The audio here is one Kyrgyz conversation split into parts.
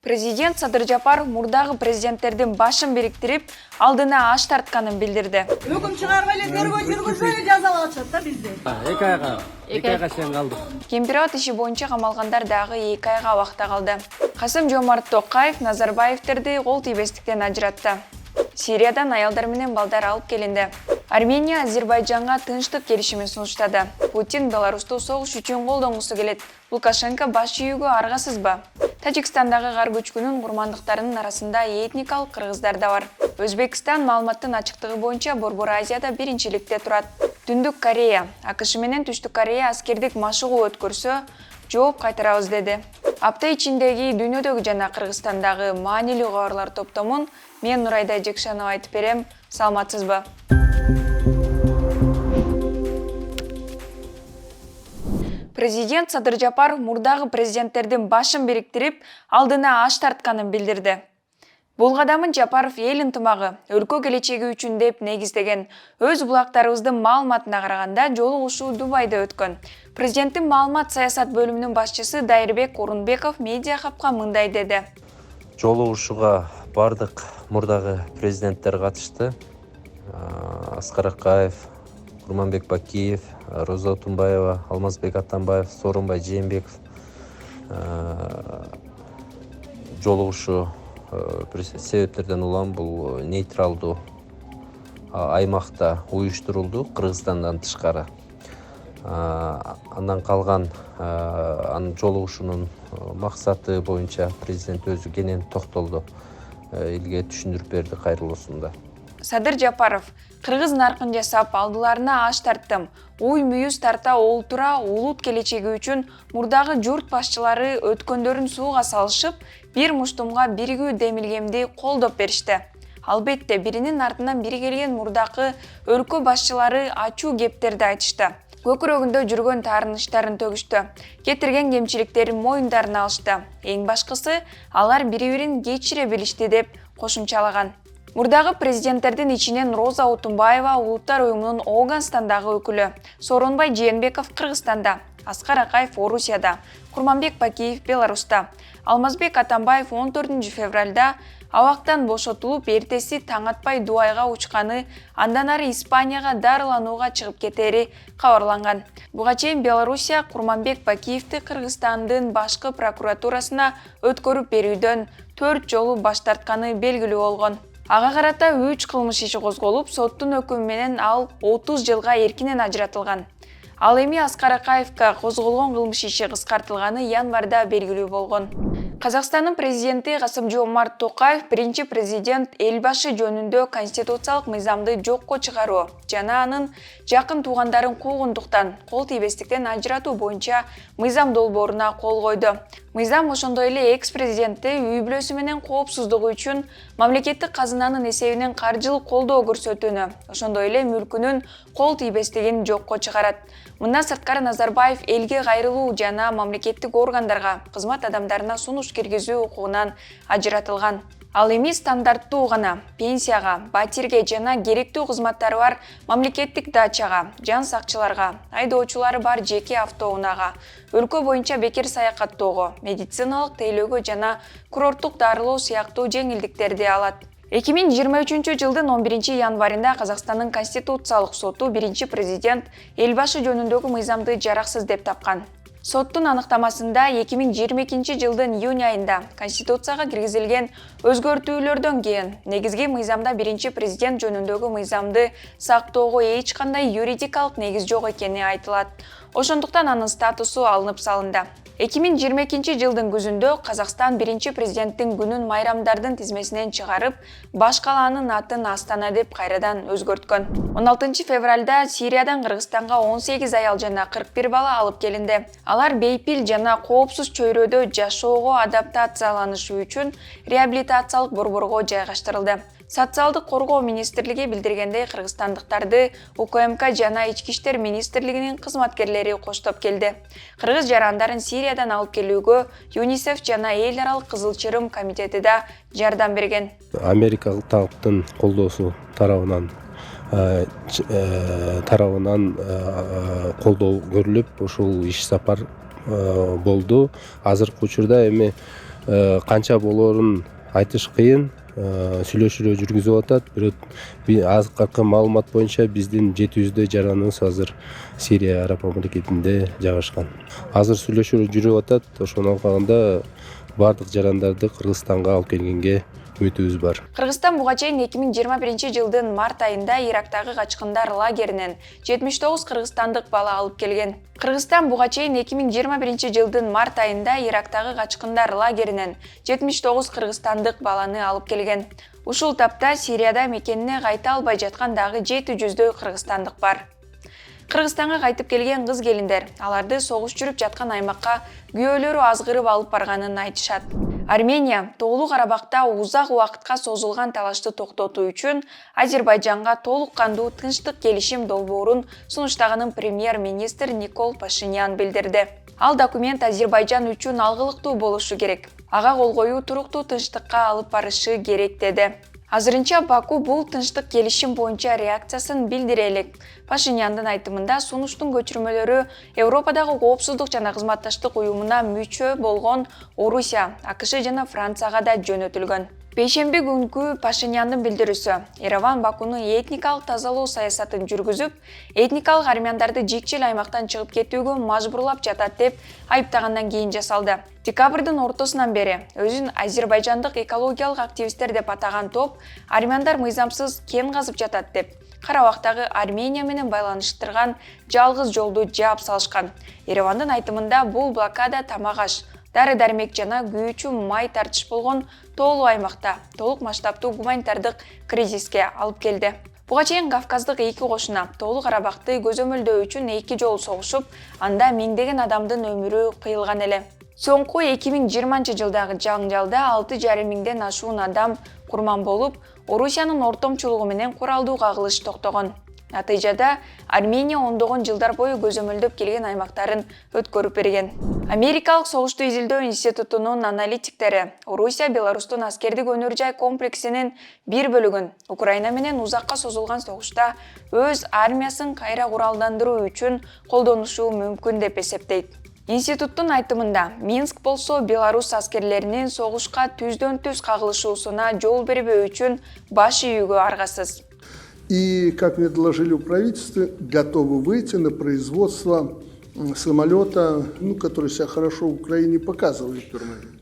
Президент Садыр Жапаров мурдагы президенттердин башын бириктирип, алдына аш тартканын билдирди. Өкүм чыгарбай эле тергөө жүргүзбөй жазалашат да бизди. Эки айга чейин калдык. Кемпират иши боюнча камалгандар дагы 2 айга убакта калды. Касым-Жомарт Токаев Назарбаевтерди кол тийбестиктен ажыратты. Сириядан аялдар менен балдар алып келинди. Армения Азербайджанга тынчтык келишимин сунуштады. Путин Беларусту согуш үчүн колдонгусу келет. Лукашенко баш ийүүгө аргасызбы? Тажикстандагы кар көчкүнүн курмандыктарынын арасында этникалык кыргыздар да бар. Өзбекстан маалыматтын ачыктыгы боюнча Борбор Азияда биринчиликте турат. Түндүк Корея, АКШ менен Түштүк Корея аскердик машыгуу өткөрсө, жооп кайтарабыз деди. Апта ичиндеги дүйнөдөгү жана Кыргызстандагы маанилүү кабарлар топтомун мен Нурайда Жекшанова айтып берем. Саламатсызбы? Президент Садыр Жапаров мурдагы президенттердин башын бириктирип, алдына аш тартканын билдирди. Бул кадамын Жапаров эл ынтымагы, өлкө келечеги үчүн деп негиздеген. Өз булактарыбыздын маалыматына караганда жолугушуу Дубайда өткөн. Президенттин маалымат саясат бөлүмүнүн башчысы Дайырбек Орунбеков медиа хабка мындай деди. Жолугушууга бардык мурдагы президенттер катышты. Аскар Акаев, Курманбек Бакиев, Роза Отунбаева, Алмазбек Атамбаев, Сооронбай Жээнбеков. Жолугушуу себептерден улам бул нейтралдуу аймакта уюштурулду, Кыргызстандан тышкары. Андан калган анын жолугушуунун максаты боюнча президент өзү кенен токтолду, элге түшүндүрүп берди кайрылуусунда. Садыр Жапаров кыргыз наркын жасап алдыларына аш тарттым. Уй мүйүз тарта олтура улут келечеги үчүн мурдагы журт башчылары өткөндөрүн сууга салышып, бир муштумга биригүү демилгемди колдоп беришти. Албетте биринин артынан бири келген мурдакы өлкө башчылары ачуу кептерди айтышты. Көкүрөгүндө жүргөн таарыныштарын төгүштү. Кетирген кемчиликтерин моюндарына алышты. Эң башкысы алар бири-бирин кечире билишти деп кошумчалаган. Мурдагы президенттердин ичинен Роза Отунбаева Улуттар уюмунун Ооганстандагы өкүлү, Сооронбай Жээнбеков Кыргызстанда, Аскар Акаев Орусияда, Курманбек Бакиев Беларуста, Алмазбек Атамбаев 14 февралда абактан бошотулуп, эртеси таң атпай Дубайга учканы, андан ары Испанияга дарыланууга чыгып кетери кабарланган. Буга чейин Белоруссия Курманбек Бакиевди Кыргызстандын башкы прокуратурасына өткөрүп берүүдөн 4 жолу баш тартканы белгилүү болгон. Ага карата 3 кылмыш иши козголуп, соттун өкүмү менен ал 30 жылга эркинен ажыратылган. Ал эми Аскар Акаевга козголгон кылмыш иши кыскартылганы январда белгилүү болгон. Казакстандын президенти Касым-Жомарт Токаев биринчи президент элбашы жөнүндө конституциялык мыйзамды жокко чыгаруу жана анын жакын туугандарын куугундуктан кол тийбестиктен ажыратуу боюнча мыйзам долбооруна кол койду. Мыйзам ошондой эле экс-президентти үй бүлөсү менен коопсуздугу үчүн мамлекеттик казынанын эсебинен каржылык колдоо көрсөтүүнү, ошондой эле мүлкүнүн кол тийбестигин жокко чыгарат. Мындан сырткары Назарбаев элге кайрылуу жана мамлекеттик органдарга, кызмат адамдарына сунуш киргизүү укугунан ажыратылган. Ал эми стандарттуу гана пенсияга, батирге жана керектүү кызматтары бар мамлекеттик дачага, жан сакчыларга, айдоочулары бар жеке автоунаага, өлкө боюнча бекер саякаттоого, медициналык тейлөөгө жана курорттук дарылоо сыяктуу жеңилдиктерди алат. 2023 жылдын 11 январында Казакстандын Конституциялык соту биринчи президент элбашы жөнүндөгү мыйзамды жараксыз деп тапкан. Соттун аныктамасында 2022 жылдын июнь айында Конституцияга киргизилген өзгөртүүлөрдөн кийин негизги мыйзамда биринчи президент жөнүндөгү мыйзамды сактоого эч кандай юридикалык негиз жок экени айтылат. Ошондуктан анын статусу алынып салынды. 2022 жылдын күзүндө Казакстан биринчи президенттин күнүн майрамдардын тизмесинен чыгарып, баш калаанын атын Астана деп кайрадан өзгөрткөн. 16 февралда Сириядан Кыргызстанга 18 аял жана 41 бала алып келинди. Алар бейпил жана коопсуз чөйрөдө жашоого адаптацияланышы үчүн реабилитациялык борборго жайгаштырылды. Социалдык коргоо министрлиги билдиргендей, кыргызстандыктарды УКМК жана Ички иштер министрлигинин кызматкерлери коштоп келди. Кыргыз жарандарын Сириядан алып келүүгө ЮНИСЕФ жана Эл аралык Кызыл Чырым комитети да жардам берген. Америкалыктын колдоосу тарабынан колдоо көрүлүп, ушул иш сапар болду. Азыркы учурда эми канча болоорун айтыш кыйын. Сүйлөшүүлөр жүргүзүп атат. Бирок азыркы маалымат боюнча биздин 700 жараныбыз азыр Сирия араб мамлекетинде жайгашкан. Азыр сүйлөшүүлөр жүрүп атат. Ошону алганда бардык жарандарды Кыргызстанга алып келгенге үмүтүбүз бар. Кыргызстан буга чейин 2021 жылдын март айында Ирактагы качкындар лагеринен 79 кыргызстандык бала алып келген. Кыргызстан буга чейин 2021 жылдын март айында Ирактагы качкындар лагеринен 79 кыргызстандык баланы алып келген. Ушул тапта Сирияда мекенине кайта албай жаткан дагы 700 кыргызстандык бар. Кыргызстанга кайтып келген кыз келиндер аларды согуш жүрүп жаткан аймакка күйөөлөрү азгырып алып барганын айтышат. Армения Тоолуу Карабакта узак убакытка созулган талашты токтотуу үчүн Азербайжанга толук кандуу тынчтык келишим долбоорун сунуштаганын премьер-министр Никол Пашинян билдирди. Ал документ Азербайжан үчүн алгылыктуу болушу керек. Ага кол коюу туруктуу тынчтыкка алып барышы керек деди. Азырынча Баку бул тынчтык келишим боюнча реакциясын билдире элек. Пашиняндын айтымында сунуштун көчүрмөлөрү Европадагы коопсуздук жана кызматташтык уюмуна мүчө болгон Орусия, АКШ жана Францияга да жөнөтүлгөн. Бейшемби күнкү Пашиняндын билдирүүсү Ереван Бакуну этникалык тазалоо саясатын жүргүзүп, этникалык армяндарды жикчил аймактан чыгып кетүүгө мажбурлап жатат деп айыптагандан кийин жасалды. Декабрдын ортосунан бери өзүн азербайжандык экологиялык активисттер деп атаган топ армяндар мыйзамсыз кен казып жатат деп Карабактагы Армения менен байланыштырган жалгыз жолду жаап салышкан. Еревандын айтымында бул блокада тамак-аш, дары-дармек жана күйүүчү май тартыш болгон тоолуу аймакта толук масштабтуу гуманитардык кризиске алып келди. Буга чейин Кавказдык эки кошуна Тоолуу Карабакты көзөмөлдөө үчүн 2 жолу согушуп, анда миңдеген адамдын өмүрү кыйылган эле. Соңку 2020 жылдагы жаңжалда 6,5 миңден ашуун адам курман болуп, Орусиянын ортомчулугу менен куралдуу кагылыш токтогон. Натыйжада Армения ондогон жылдар бою көзөмөлдөп келген аймактарын өткөрүп берген. Америкалык согушту изилдөө институтунун аналитиктери Орусия Беларустун аскердик өнөр жай комплексинин бир бөлүгүн Украина менен узакка созулган согушта өз армиясын кайра куралдандыруу үчүн колдонушу мүмкүн деп эсептейт. Институттун айтымында Минск болсо Беларус аскерлеринин согушка түздөн-түз кагылышуусуна жол бербөө үчүн баш ийүүгө аргасыз. И, как мне доложили в правительстве, готовы выйти на производство самолета, который себя хорошо в Украине показывает.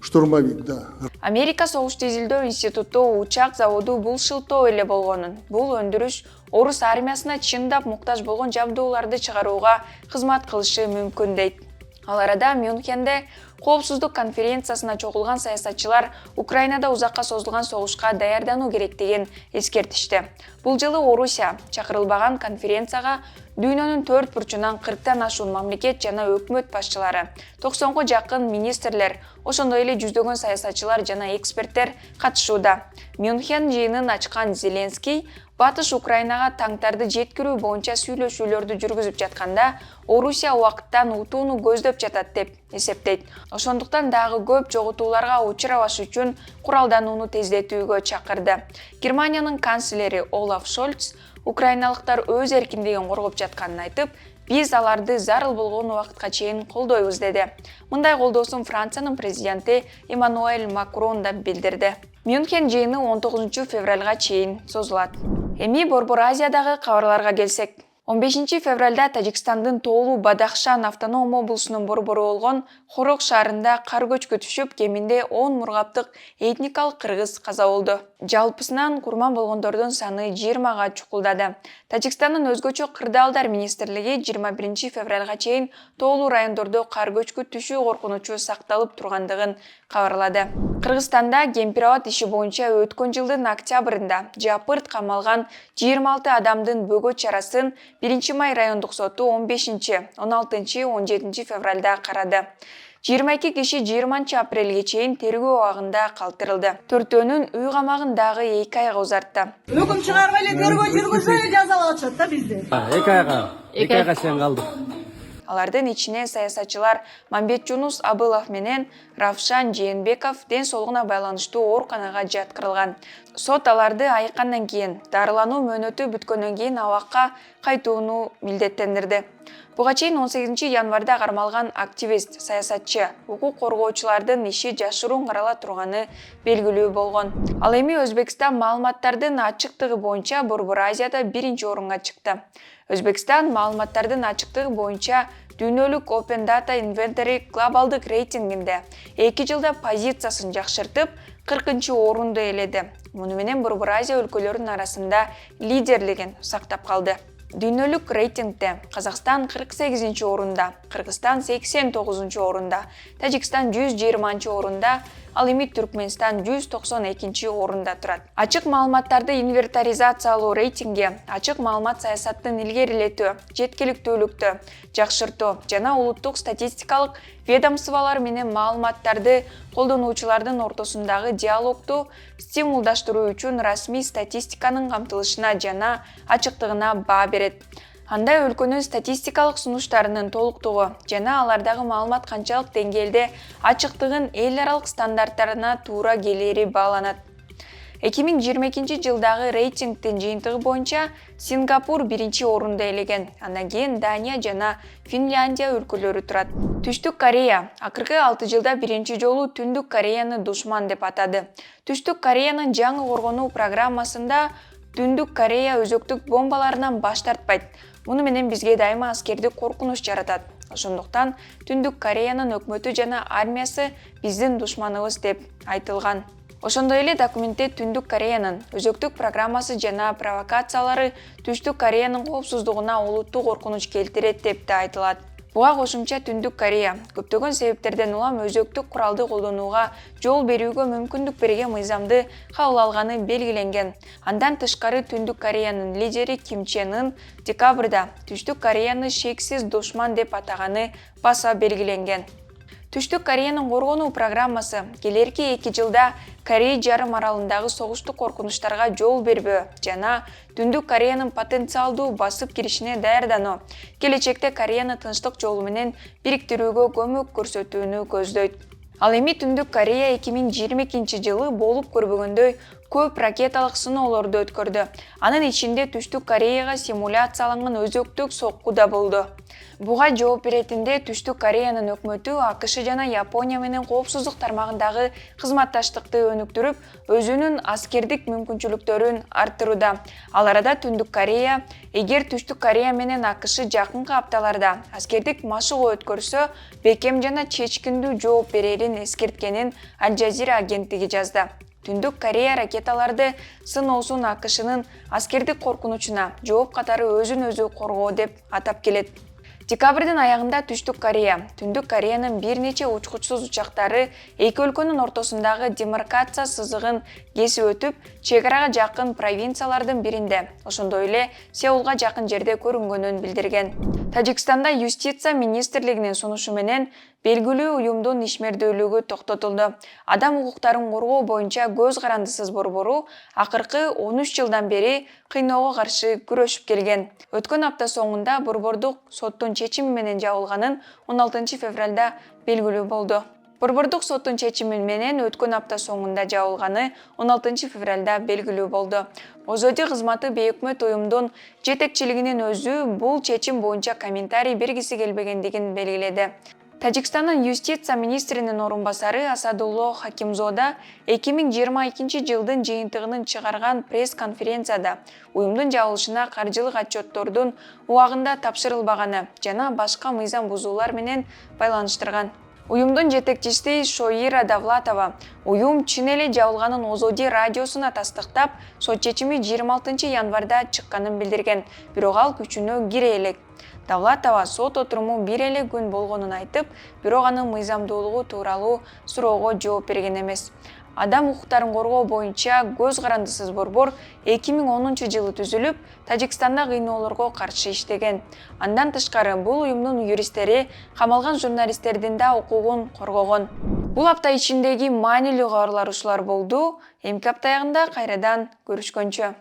Штурмовик, да. Америка согушту изилдөө институту учак заводу бул шылтоо эле болгонун, бул өндүрүш орус армиясына чындап муктаж болгон жабдууларды чыгарууга кызмат кылышы мүмкүн дейт. Ал арада Мюнхенде коопсуздук конференциясына чогулган саясатчылар Украинада узакка созулган согушка даярдануу керектигин эскертишти. Бул жылы Орусия чакырылбаган конференцияга дүйнөнүн 4 бурчунан 40тан ашуун мамлекет жана өкмөт башчылары, 90га жакын министрлер, ошондой эле жүздөгөн саясатчылар жана эксперттер катышууда. Мюнхен жыйынын ачкан Зеленский Батыш Украинага танктарды жеткирүү боюнча сүйлөшүүлөрдү жүргүзүп жатканда Орусия убакыттан утууну көздөп жатат деп эсептейт. Ошондуктан дагы көп жоготууларга учурабаш үчүн куралданууну тездетүүгө чакырды. Германиянын канцлери Олаф Шольц украиналыктар өз эркиндигин коргоп жатканын айтып, биз аларды зарыл болгон убакытка чейин колдойбуз деди. Мындай колдоосун Франциянын президенти Эммануэль Макрон да билдирди. Мюнхен жыйыны 19 февралга чейин созулат. Эми Борбор Азиядагы кабарларга келсек, 15 февралда Тажикстандын Тоолуу Бадахшан автоном облусунун борбору болгон Хорок шаарында кар көчкү түшүп, кеминде 10 мургаптык этникалык кыргыз каза болду. Жалпысынан курман болгондордун саны 20га чукулдады. Тажикстандын өзгөчө кырдаалдар министрлиги 21 февралга чейин тоолуу райондордо кар көчкү түшүү коркунучу сакталып тургандыгын кабарлады. Кыргызстанда кемпирабад иши боюнча өткөн жылдын октябрында жапырт камалган 26 адамдын бөгөт чарасын 1 май райондук соту 15, 16, 17 февралда карады. 22 киши 20 апрелге чейин тергөө абагында калтырылды. Төртөөнүн үй камагын дагы 2 айга узартты. Өкүм чыгарып эле тергөө жүргүзүп жазалашат да бизди. 2 айга чейин калдык. Алардын ичине саясатчылар Мамбетжунус Абылов менен Равшан Жээнбеков ден соолугуна байланыштуу ооруканага жаткырылган. Сот аларды айыккандан кийин дарылануу мөөнөтү бүткөндөн кийин абакка кайтууну милдеттендирди. Буга чейин 18 январда кармалган активист, саясатчы, укук коргоочулардын иши жашыруун карала турганы белгилүү болгон. Ал эми Өзбекстан маалыматтардын ачыктыгы боюнча Борбор Азияда 1-орунга чыкты. Өзбекстан маалыматтардын ачыктыгы боюнча дүйнөлүк Open Data Inventory глобалдык рейтингинде 2 жылда позициясын жакшыртып, 40-орунду ээледи. Муну менен Борбор Азия өлкөлөрүнүн арасында лидерлигин сактап калды. Дүйнөлүк рейтингде Казакстан 48-орунда, Кыргызстан 89-орунда, Тажикстан 120-орунда, ал эми Түркменстан 192-орунда турат. Ачык маалыматтарды инвентаризациялоо рейтинги ачык маалымат саясаттын илгерилетүү, жеткиликтүүлүктү жакшыртуу жана улуттук статистикалык ведомстволор менен маалыматтарды колдонуучулардын ортосундагы диалогду стимулдаштыруу үчүн расмий статистиканын камтылышына жана ачыктыгына баа берет. Анда өлкөнүн статистикалык сунуштарынын толуктугу жана алардагы маалымат канчалык деңгээлде ачыктыгын эл аралык стандарттарына туура келери бааланат. 2022 жылдагы рейтингдин жыйынтыгы боюнча Сингапур 1-орунду ээлеген, андан кийин Дания жана Финляндия өлкөлөрү турат. Түштүк Корея акыркы 6 жылда биринчи жолу Түндүк Кореяны душман деп атады. Түштүк Кореянын жаңы коргонуу программасында Түндүк Корея өзөктүк бомбаларынан баш тартпайт. Муну менен бизге дайыма аскердик коркунуч жаратат. Ошондуктан Түндүк Кореянын өкмөтү жана армиясы биздин душманыбыз деп айтылган. Ошондой эле документте Түндүк Кореянын өзөктүк программасы жана провокациялары Түштүк Кореянын коопсуздугуна олуттуу коркунуч келтирет деп да айтылат. Буга кошумча Түндүк Корея көптөгөн себептерден улам өзөктүк куралды колдонууга жол берүүгө мүмкүндүк берген мыйзамды кабыл алганы белгиленген. Андан тышкары Түндүк Кореянын лидери Ким Чен Ын декабрда Түштүк Кореяны шексиз душман деп атаганы баса белгиленген. Түштүк Кореянын коргонуу программасы келерки 2 жылда Корея жарым аралындагы согуштук коркунучтарга жол бербөө жана Түндүк Кореянын потенциалдуу басып киришине даярдануу, келечекте Кореяны тынчтык жолу менен бириктирүүгө көмөк көрсөтүүнү көздөйт. Ал эми Түндүк Корея 2022 жылы болуп көрбөгөндөй көп ракеталык сыноолорду өткөрдү. Анын ичинде Түштүк Кореяга симуляцияланган өзөктүк сокку да болду. Буга жооп беретинде Түштүк Кореянын өкмөтү АКШ жана Япония менен коопсуздук тармагындагы кызматташтыкты өнүктүрүп, өзүнүн аскердик мүмкүнчүлүктөрүн арттырууда. Ал арада Түндүк Корея, эгер Түштүк Корея менен АКШ жакынкы апталарда аскердик машыгуу өткөрсө, бекем жана чечкиндүү жооп берерин эскерткенин Аль Жазира агенттиги жазды. Түндүк Корея ракеталарды сыноосун АКШнын аскердик коркунучуна жооп катары өзүн өзү коргоо деп атап келет. Декабрдын аягында Түштүк Корея, Түндүк Кореянын бир нече учкучсуз учактары эки өлкөнүн ортосундагы демаркация сызыгын кесип өтүп, чек арага жакын провинциялардын биринде, ошондой эле Сеулга жакын жерде көрүнгөнүн билдирген. Тажикстанда юстиция министрлигинин сунушу менен белгилүү уюмдун ишмердүүлүгү токтотулду. Адам укуктарын коргоо боюнча көз карандысыз борбору акыркы 13 жылдан бери кыйноого каршы күрөшүп келген. Өткөн апта соңунда борбордук соттун чечими менен жабылганын 16 февралда белгилүү болду. Борбордук соттун чечими менен өткөн апта соңунда жабылганы 16 февралда белгилүү болду. ОЗОД кызматы бейөкмөт уюмдун жетекчилигинин өзү бул чечим боюнча комментарий бергиси келбегендигин белгиледи. Тажикстандын юстиция министринин орун басары Асадулло Хакимзода 2022 жылдын жыйынтыгынын чыгарган пресс-конференцияда уюмдун жабылышына каржылык отчеттордун убагында тапшырылбаганы жана башка мыйзам бузуулар менен байланыштырган. Уюмдун жетекчиси Шоира Давлатова уюм чын эле жабылганын ОЗОД радиосуна тастыктап, сот чечими 26 январда чыкканын билдирген, бирок ал күчүнө кире элек. Давлатова сот отуруму бир эле күн болгонун айтып, бирок анын мыйзамдуулугу тууралуу суроого жооп берген эмес. Адам укуктарын коргоо боюнча көз карандысыз борбор 2010 жылы түзүлүп, Тажикстанда кыйноолорго каршы иштеген. Андан тышкары бул уюмдун юристтери камалган журналисттердин да укугун коргогон. Бул апта ичиндеги маанилүү кабарлар ушулар болду. Эмки апта аягында кайрадан көрүшкөнчө.